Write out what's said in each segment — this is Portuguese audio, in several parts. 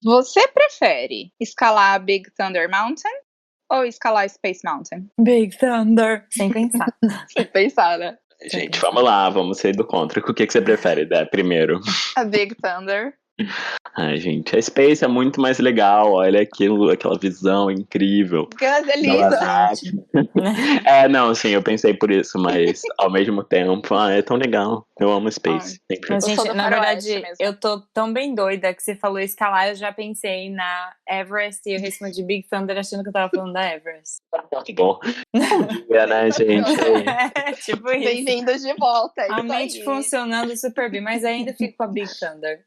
Você prefere escalar a Big Thunder Mountain ou escalar Space Mountain? Big Thunder. Sem pensar. Sem pensar, né? Gente, vamos lá, vamos sair do contra. O que você prefere, Dé, primeiro? A Big Thunder. Ai, gente, a Space é muito mais legal. Olha aquilo, aquela visão incrível. Gus é Ela lindo. não, sim, eu pensei por isso, mas ao mesmo tempo, é tão legal. Eu amo Space. Sempre. Mas, Eu sou gente, do na faroeste verdade, mesmo. eu tô tão bem doida que você falou escalar, eu já pensei na Everest e eu respondi Big Thunder achando que eu tava falando da Everest. Muito bom. Bom dia, né, gente? Tipo isso. Bem-vindos de volta. A mente funcionando super bem, mas ainda fico com a Big Thunder.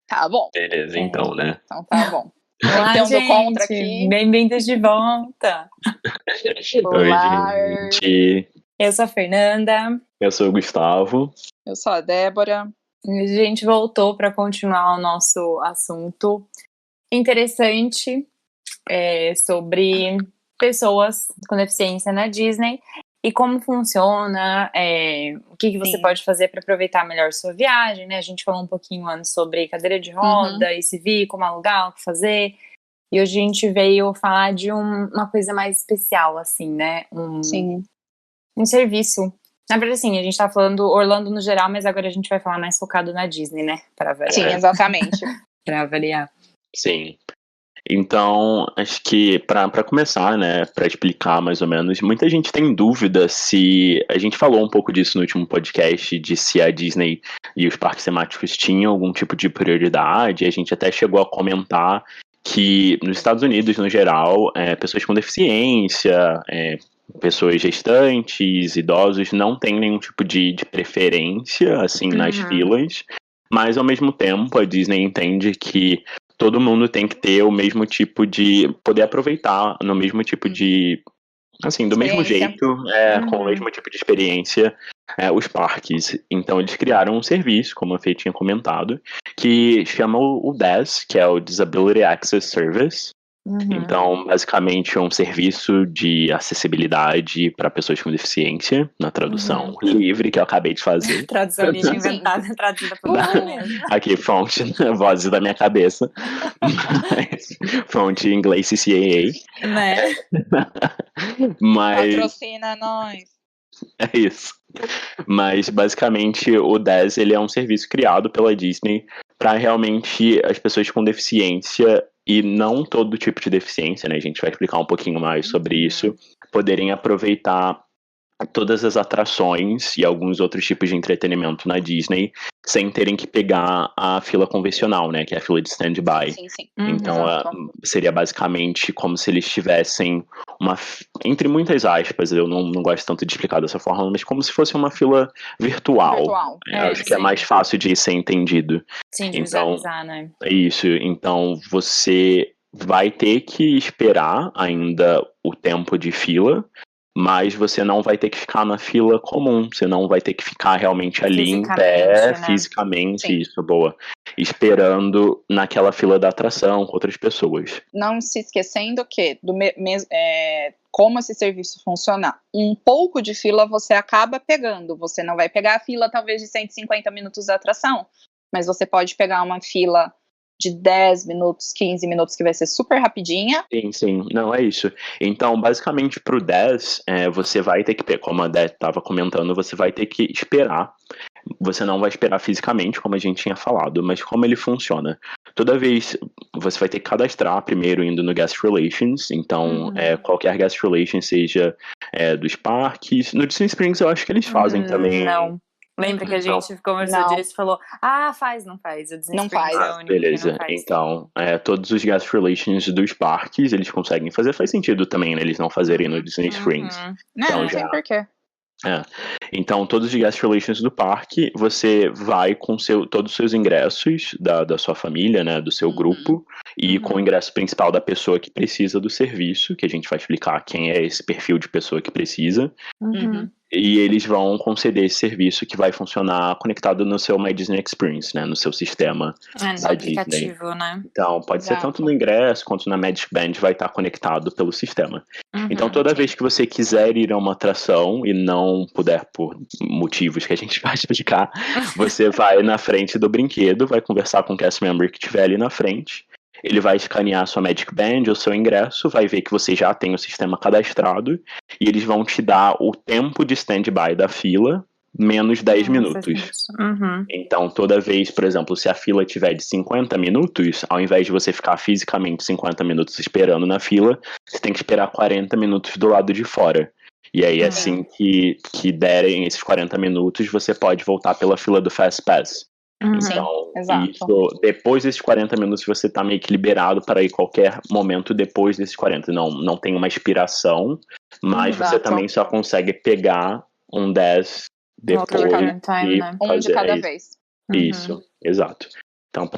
Tá bom. Beleza, então, né? Então tá bom. Olá, Tem um do gente. contra aqui. Bem-vindos de volta. Olá. Oi, gente. Eu sou a Fernanda. Eu sou o Gustavo. Eu sou a Débora. E a gente voltou para continuar o nosso assunto interessante sobre pessoas com deficiência na Disney e como funciona, o que você pode fazer para aproveitar melhor sua viagem, né? A gente falou um pouquinho antes sobre cadeira de roda e se vir, como alugar, o que fazer. E hoje a gente veio falar de uma coisa mais especial, assim, né? Um serviço. Na verdade, assim, a gente tá falando Orlando no geral, mas agora a gente vai falar mais focado na Disney, né? Para variar. Sim, exatamente. Para variar. Sim. Então, acho que para começar, né, para explicar mais ou menos, muita gente tem dúvida se a gente falou um pouco disso no último podcast, de se a Disney e os parques temáticos tinham algum tipo de prioridade. A gente até chegou a comentar que nos Estados Unidos, no geral, pessoas com deficiência, pessoas gestantes, idosos, não têm nenhum tipo de preferência, assim, nas filas, mas ao mesmo tempo a Disney entende que todo mundo tem que ter o mesmo tipo de... poder aproveitar no mesmo tipo de... assim, do mesmo jeito, com o mesmo tipo de experiência, os parques. Então eles criaram um serviço, como a Fê tinha comentado, que chama o DAS, que é o Disability Access Service. Então, basicamente, é um serviço de acessibilidade para pessoas com deficiência, na tradução livre que eu acabei de fazer. Tradução livre inventada, traduzida por mim mesmo. Aqui, fonte, vozes da minha cabeça. Mas, fonte em inglês CCAA. Né? Mas Patrocina nós. é isso. Mas, basicamente, o DAS, ele é um serviço criado pela Disney para realmente as pessoas com deficiência, e não todo tipo de deficiência, né? A gente vai explicar um pouquinho mais sobre isso, poderem aproveitar todas as atrações e alguns outros tipos de entretenimento na Disney sem terem que pegar a fila convencional, né? Que é a fila de stand-by. Sim. Então, seria basicamente como se eles tivessem entre muitas aspas, eu não gosto tanto de explicar dessa forma, mas como se fosse uma fila virtual. Acho que é mais fácil de ser entendido. Sim, de visualizar, né? Isso, então você vai ter que esperar ainda o tempo de fila, mas você não vai ter que ficar na fila comum, você não vai ter que ficar realmente ali em pé, fisicamente, isso, boa, esperando naquela fila da atração com outras pessoas. Não se esquecendo que, como esse serviço funciona, um pouco de fila você acaba pegando, você não vai pegar a fila talvez de 150 minutos da atração, mas você pode pegar uma fila de 10 minutos, 15 minutos, que vai ser super rapidinha. Sim, não, é isso. Então, basicamente, pro 10, você vai ter que, como a Dé estava comentando, você vai ter que esperar. Você não vai esperar fisicamente, como a gente tinha falado, mas como ele funciona. Toda vez, você vai ter que cadastrar primeiro indo no Guest Relations, então, qualquer Guest Relations, seja dos parques. No Disney Springs, eu acho que eles fazem também. Não. Lembra que a gente conversou disso e falou, não faz, o Disney não Springs faz. é o único beleza, que não faz. então, todos os guest relations dos parques, eles conseguem fazer, faz sentido também, né, eles não fazerem no Disney Springs. Não tem porquê. Então, todos os guest relations do parque, você vai com todos os seus ingressos da sua família, né, do seu grupo, e com o ingresso principal da pessoa que precisa do serviço, que a gente vai explicar quem é esse perfil de pessoa que precisa. E eles vão conceder esse serviço que vai funcionar conectado no seu My Disney Experience, né, no seu sistema da aplicativo, Disney. Né? Então, pode ser tanto no ingresso quanto na Magic Band, vai estar conectado pelo sistema. Então, toda vez que você quiser ir a uma atração e não puder, por motivos que a gente vai explicar, você vai na frente do brinquedo, vai conversar com o cast member que estiver ali na frente, ele vai escanear sua Magic Band, o seu ingresso, vai ver que você já tem o sistema cadastrado, e eles vão te dar o tempo de stand-by da fila, menos 10 minutos. Uhum. Então, toda vez, por exemplo, se a fila tiver de 50 minutos, ao invés de você ficar fisicamente 50 minutos esperando na fila, você tem que esperar 40 minutos do lado de fora. E aí, assim que derem esses 40 minutos, você pode voltar pela fila do Fast Pass. Então, isso, depois desses 40 minutos, você tá meio que liberado para ir qualquer momento depois desses 40. Não tem uma expiração, mas você também só consegue pegar um 10 depois um de cada vez. Isso, exato. Então,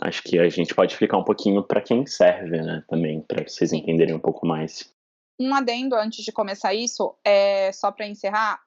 acho que a gente pode explicar um pouquinho para quem serve, né, também, para vocês entenderem um pouco mais. Um adendo antes de começar isso, só para encerrar,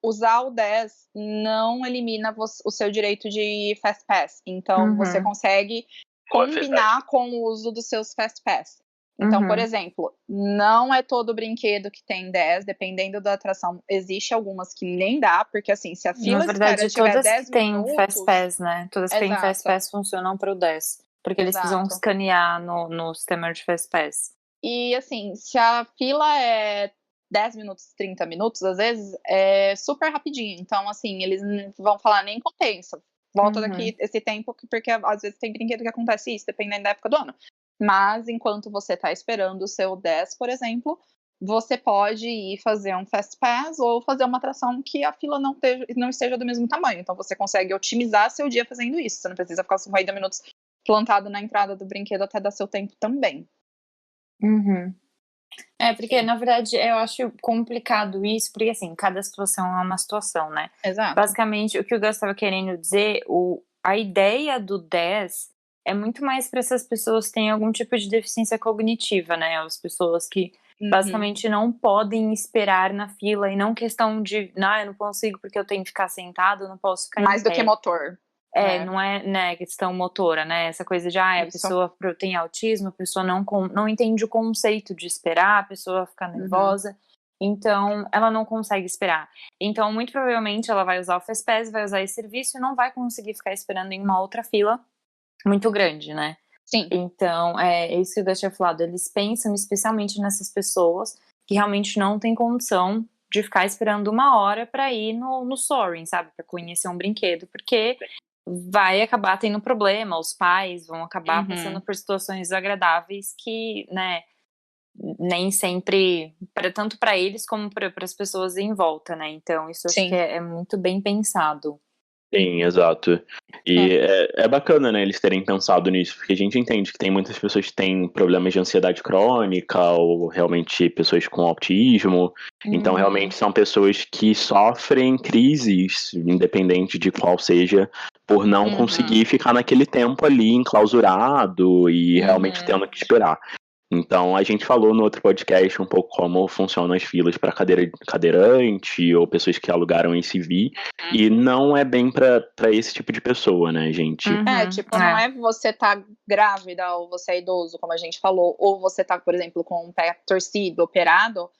usar o 10 não elimina o seu direito de Fast Pass. Então, você consegue combinar com o uso dos seus Fast Pass. Então, por exemplo, não é todo brinquedo que tem 10, dependendo da atração. Existe algumas que nem dá, porque assim, se a fila de espera tiver 10 minutos... Todas que tem Fast Pass, né? Todas que tem Fast Pass funcionam para o 10. Porque eles precisam escanear no sistema de Fast Pass. E assim, se a fila é 10 minutos, 30 minutos, às vezes, é super rapidinho. Então, assim, eles vão falar, nem compensa. Volta daqui esse tempo, porque às vezes tem brinquedo que acontece isso, dependendo da época do ano. Mas, enquanto você está esperando o seu 10, por exemplo, você pode ir fazer um Fast Pass ou fazer uma atração que a fila não esteja do mesmo tamanho. Então, você consegue otimizar seu dia fazendo isso. Você não precisa ficar 50 minutos plantado na entrada do brinquedo até dar seu tempo também. Porque, na verdade, eu acho complicado isso, porque, assim, cada situação é uma situação, né? Exato. Basicamente, o que o Gus estava querendo dizer, a ideia do 10 é muito mais para essas pessoas que têm algum tipo de deficiência cognitiva, né? As pessoas que, basicamente, não podem esperar na fila, e não questão de, eu não consigo porque eu tenho que ficar sentado, eu não posso ficar mais do que motor. Não é, né, questão motora, né, essa coisa de, a pessoa tem autismo, a pessoa não entende o conceito de esperar, a pessoa fica nervosa, então ela não consegue esperar. Então, muito provavelmente, ela vai usar o Fast Pass, vai usar esse serviço e não vai conseguir ficar esperando em uma outra fila muito grande, né? Sim. Então, é isso que eu tinha falado, eles pensam especialmente nessas pessoas que realmente não têm condição de ficar esperando uma hora para ir no Soaring, sabe, para conhecer um brinquedo, porque vai acabar tendo problema, os pais vão acabar passando por situações desagradáveis que, né, nem sempre, tanto para eles como para as pessoas em volta, né, então isso acho que é muito bem pensado. Sim, exato. E é bacana, né, eles terem pensado nisso, porque a gente entende que tem muitas pessoas que têm problemas de ansiedade crônica, ou realmente pessoas com autismo, então realmente são pessoas que sofrem crises, independente de qual seja, por não conseguir ficar naquele tempo ali enclausurado e realmente tendo que esperar. Então, a gente falou no outro podcast um pouco como funcionam as filas para cadeirante ou pessoas que alugaram ACV, e não é bem para esse tipo de pessoa, né, gente? Não é você tá grávida ou você é idoso, como a gente falou, ou você tá, por exemplo, com um pé torcido, operado,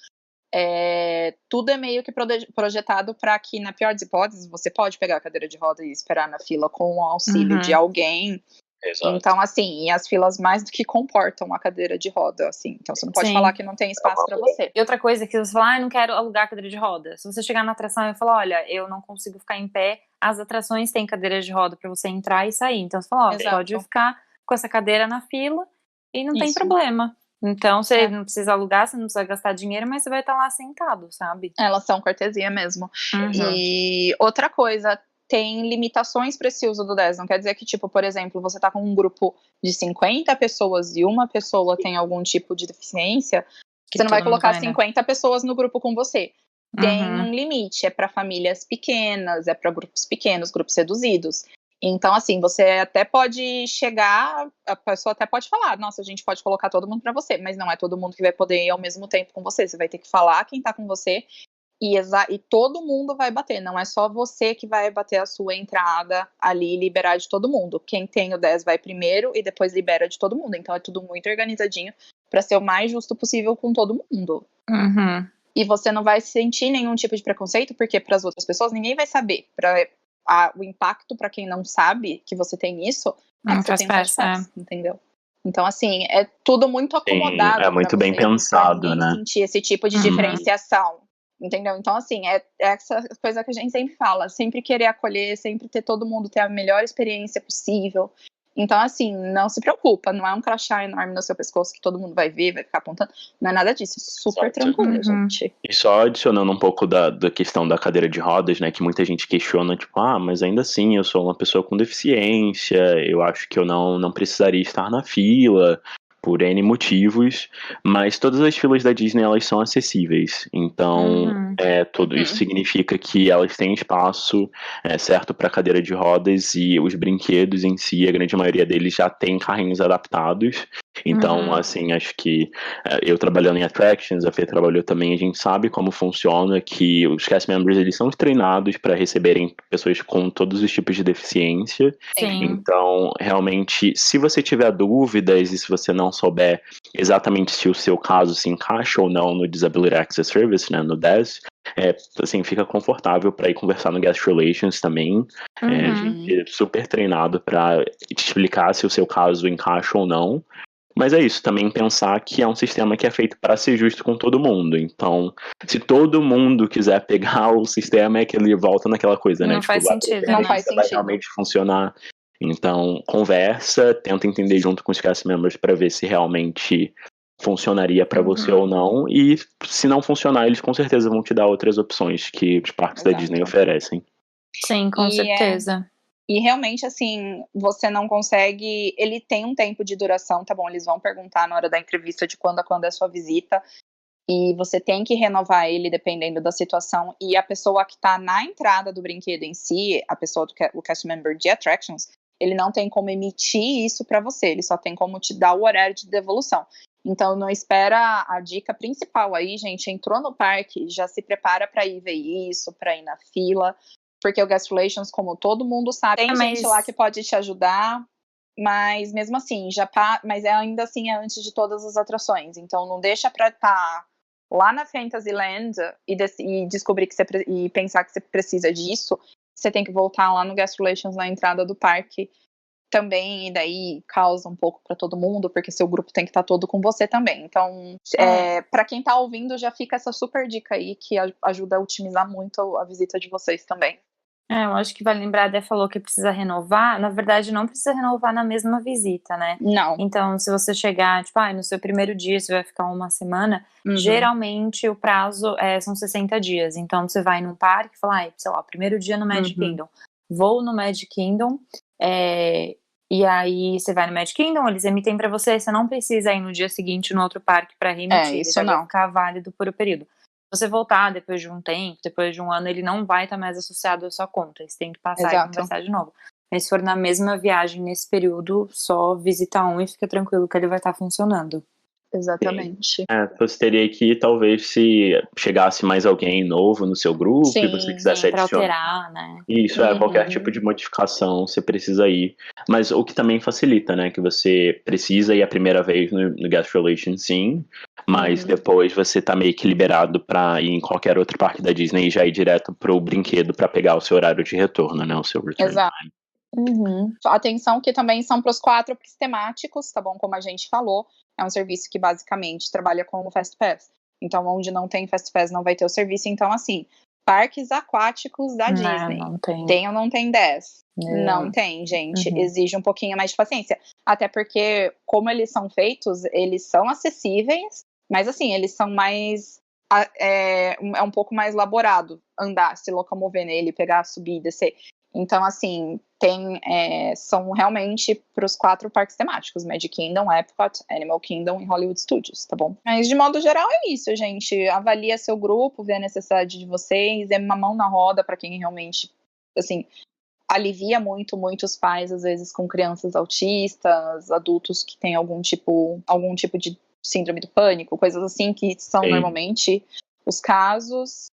tudo é meio que projetado para que, na pior das hipóteses, você pode pegar a cadeira de roda e esperar na fila com o auxílio de alguém. Exato. Então, assim, e as filas mais do que comportam a cadeira de roda, assim. Então, você não pode falar que não tem espaço para você. E outra coisa que você fala, não quero alugar cadeira de roda. Se você chegar na atração e falar, olha, eu não consigo ficar em pé, as atrações têm cadeira de roda para você entrar e sair. Então, você fala, você pode ficar com essa cadeira na fila e não tem problema. Então, você não precisa alugar, você não precisa gastar dinheiro, mas você vai estar lá sentado, sabe? Elas são cortesia mesmo. E outra coisa, tem limitações para esse uso do 10. Não quer dizer que, tipo, por exemplo, você tá com um grupo de 50 pessoas e uma pessoa tem algum tipo de deficiência, você não vai colocar 50 pessoas no grupo com você. Tem um limite, é para famílias pequenas, é para grupos pequenos, grupos reduzidos. Então, assim, você até pode chegar, a pessoa até pode falar, nossa, a gente pode colocar todo mundo para você, mas não é todo mundo que vai poder ir ao mesmo tempo com você. Você vai ter que falar quem tá com você. E todo mundo vai bater, não é só você que vai bater a sua entrada ali e liberar de todo mundo. Quem tem o 10 vai primeiro e depois libera de todo mundo. Então é tudo muito organizadinho para ser o mais justo possível com todo mundo. E você não vai sentir nenhum tipo de preconceito, porque para as outras pessoas ninguém vai saber. O impacto para quem não sabe que você tem isso, é que você tem Fast Pass, entendeu? Então, assim, é tudo muito acomodado. É muito bem pensado, pra ninguém né? sentir esse tipo de diferenciação. Entendeu? Então, assim, é essa coisa que a gente sempre fala, sempre querer acolher, sempre ter todo mundo ter a melhor experiência possível. Então, assim, não se preocupa, não é um crachá enorme no seu pescoço que todo mundo vai ver, vai ficar apontando. Não é nada disso, é super tranquilo, gente. E só adicionando um pouco da questão da cadeira de rodas, né, que muita gente questiona, tipo, mas ainda assim, eu sou uma pessoa com deficiência, eu acho que eu não precisaria estar na fila, por N motivos, mas todas as filas da Disney, elas são acessíveis, então isso significa que elas têm espaço certo para cadeira de rodas e os brinquedos em si, a grande maioria deles já tem carrinhos adaptados, então, assim, acho que eu trabalhando em attractions, a Fê trabalhou também, a gente sabe como funciona, que os cast members, eles são treinados para receberem pessoas com todos os tipos de deficiência. Sim. Então, realmente, se você tiver dúvidas e se você não souber exatamente se o seu caso se encaixa ou não no Disability Access Service, né, no DAS, assim, fica confortável para ir conversar no Guest Relations também. A gente é super treinado para te explicar se o seu caso encaixa ou não. Mas é isso, também pensar que é um sistema que é feito para ser justo com todo mundo. Então, se todo mundo quiser pegar o sistema, é que ele volta naquela coisa, né? Não faz sentido, Não faz vai sentido. realmente funcionar. Então, conversa, tenta entender junto com os cast members para ver se realmente funcionaria para você ou não. E se não funcionar, eles com certeza vão te dar outras opções que os parques da Disney oferecem. Sim, com certeza. E realmente, assim, você não consegue. Ele tem um tempo de duração, tá bom? Eles vão perguntar na hora da entrevista de quando a quando é a sua visita. E você tem que renovar ele dependendo da situação. E a pessoa que tá na entrada do brinquedo em si, a pessoa o cast member de attractions, ele não tem como emitir isso para você. Ele só tem como te dar o horário de devolução. Então, não espera. A dica principal aí, gente, entrou no parque, já se prepara para ir ver isso, para ir na fila. Porque o Guest Relations, como todo mundo sabe, tem gente lá que pode te ajudar, mas mesmo assim, mas ainda assim é antes de todas as atrações. Então não deixa pra estar lá na Fantasyland e descobrir que e pensar que você precisa disso. Você tem que voltar lá no Guest Relations na entrada do parque também, e daí causa um pouco para todo mundo, porque seu grupo tem que estar todo com você também. Então, para quem tá ouvindo, já fica essa super dica aí que ajuda a otimizar muito a visita de vocês também. Eu acho que vale lembrar, a Dé falou que precisa renovar, na verdade não precisa renovar na mesma visita, né? Não. Então, se você chegar, tipo, no seu primeiro dia você vai ficar uma semana, geralmente o prazo são 60 dias. Então, você vai num parque e fala, sei lá, primeiro dia no Magic Kingdom. Vou no Magic Kingdom, e aí você vai no Magic Kingdom, eles emitem pra você não precisa ir no dia seguinte no outro parque pra reemitir, isso ele vai ficar válido por um período. Se você voltar depois de um tempo, depois de um ano, ele não vai estar mais associado à sua conta. Você tem que passar e conversar de novo. Mas se for na mesma viagem nesse período, só visita um e fica tranquilo que ele vai estar funcionando. Exatamente. Você teria que, talvez, se chegasse mais alguém novo no seu grupo e você quisesse pra adicionar. alterar, né? Isso, qualquer tipo de modificação você precisa ir. Mas o que também facilita, né? Que você precisa ir a primeira vez no Guest Relations, sim. Mas depois você tá meio que liberado pra ir em qualquer outro parque da Disney e já ir direto pro brinquedo pra pegar o seu horário de retorno, né? O seu return time. Atenção que também são para os 4 parques temáticos, tá bom? Como a gente falou, é um serviço que basicamente trabalha com o Fast Pass. Então, onde não tem Fast Pass, não vai ter o serviço. Então, assim, parques aquáticos da Disney. Não tem. Tem ou não tem 10? Não tem, gente. Exige um pouquinho mais de paciência. Até porque, como eles são feitos, eles são acessíveis, mas assim, eles são mais... É um pouco mais elaborado andar, se locomover nele, pegar, subir e descer. Então, assim, são realmente para os 4 parques temáticos: Magic Kingdom, Epcot, Animal Kingdom e Hollywood Studios, tá bom? Mas, de modo geral, é isso, gente. Avalia seu grupo, vê a necessidade de vocês, é uma mão na roda para quem realmente, assim, alivia muito os pais, às vezes, com crianças autistas, adultos que têm algum tipo de síndrome do pânico, coisas assim, que são normalmente os casos.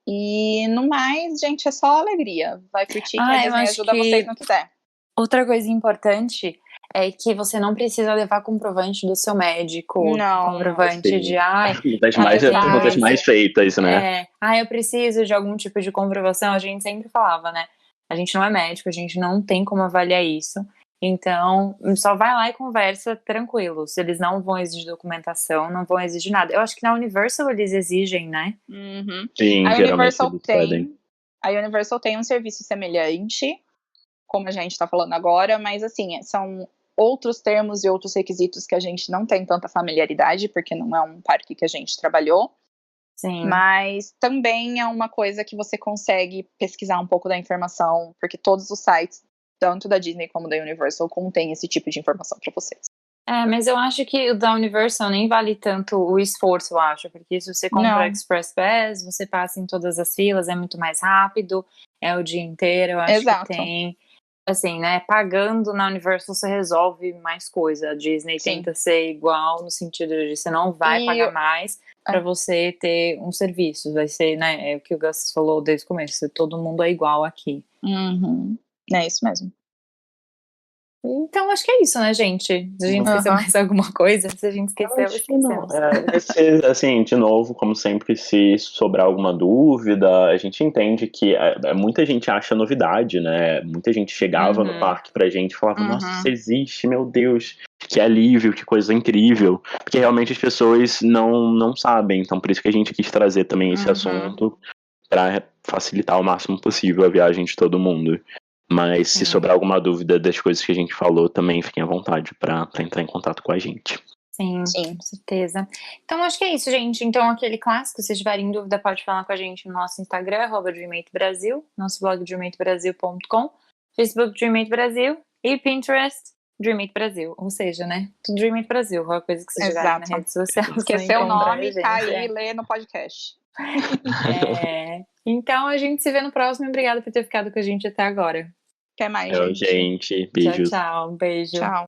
E no mais, gente, é só alegria. Vai curtir que a Disney ajuda vocês no que der. Outra coisa importante é que você não precisa levar comprovante do seu médico. Não. Comprovante de das mais feitas, né? Eu preciso de algum tipo de comprovação. A gente sempre falava, né? A gente não é médico, a gente não tem como avaliar isso. Então, só vai lá e conversa tranquilos. Eles não vão exigir documentação, não vão exigir nada. Eu acho que na Universal eles exigem, né? Uhum. Sim, A geralmente Universal eles pedem. a Universal tem um serviço semelhante, como a gente está falando agora, mas assim, são outros termos e outros requisitos que a gente não tem tanta familiaridade, porque não é um parque que a gente trabalhou. Sim. Mas também é uma coisa que você consegue pesquisar um pouco da informação, porque todos os sites, tanto da Disney como da Universal, contêm esse tipo de informação para vocês. Mas eu acho que o da Universal nem vale tanto o esforço, eu acho, porque se você compra Não. Express Pass, você passa em todas as filas, é muito mais rápido, é o dia inteiro, eu acho Exato. que tem, assim, né, pagando na Universal você resolve mais coisa, a Disney Sim. tenta ser igual no sentido de você não vai pagar mais para você ter um serviço, vai ser, né, é o que o Gus falou desde o começo, todo mundo é igual aqui. Uhum. É isso mesmo. Então, acho que é isso, né, gente? Se a gente esqueceu mais alguma coisa, se a gente esqueceu, Acho que não. esquecemos. Assim, de novo, como sempre, se sobrar alguma dúvida, a gente entende que muita gente acha novidade, né? Muita gente chegava no parque pra gente e falava, nossa, isso existe, meu Deus, que alívio, que coisa incrível. Porque realmente as pessoas não sabem, então por isso que a gente quis trazer também esse assunto pra facilitar o máximo possível a viagem de todo mundo. Mas se sobrar alguma dúvida das coisas que a gente falou, também fiquem à vontade para entrar em contato com a gente. Sim, com certeza. Então, acho que é isso, gente. Então, aquele clássico, se tiverem dúvida, pode falar com a gente no nosso Instagram, @DreamAteBrasil, nosso blog dreamatebrasil.com, Facebook Dreamate Brasil e Pinterest Dreamate Brasil. Ou seja, né? Tudo Dreamate Brasil, qualquer coisa que vocês tiverem na rede social. Esqueceu o nome, tá aí, lê no podcast. Então, a gente se vê no próximo. Obrigada por ter ficado com a gente até agora. Até mais, gente. gente. Beijos. Tchau, beijo. Tchau.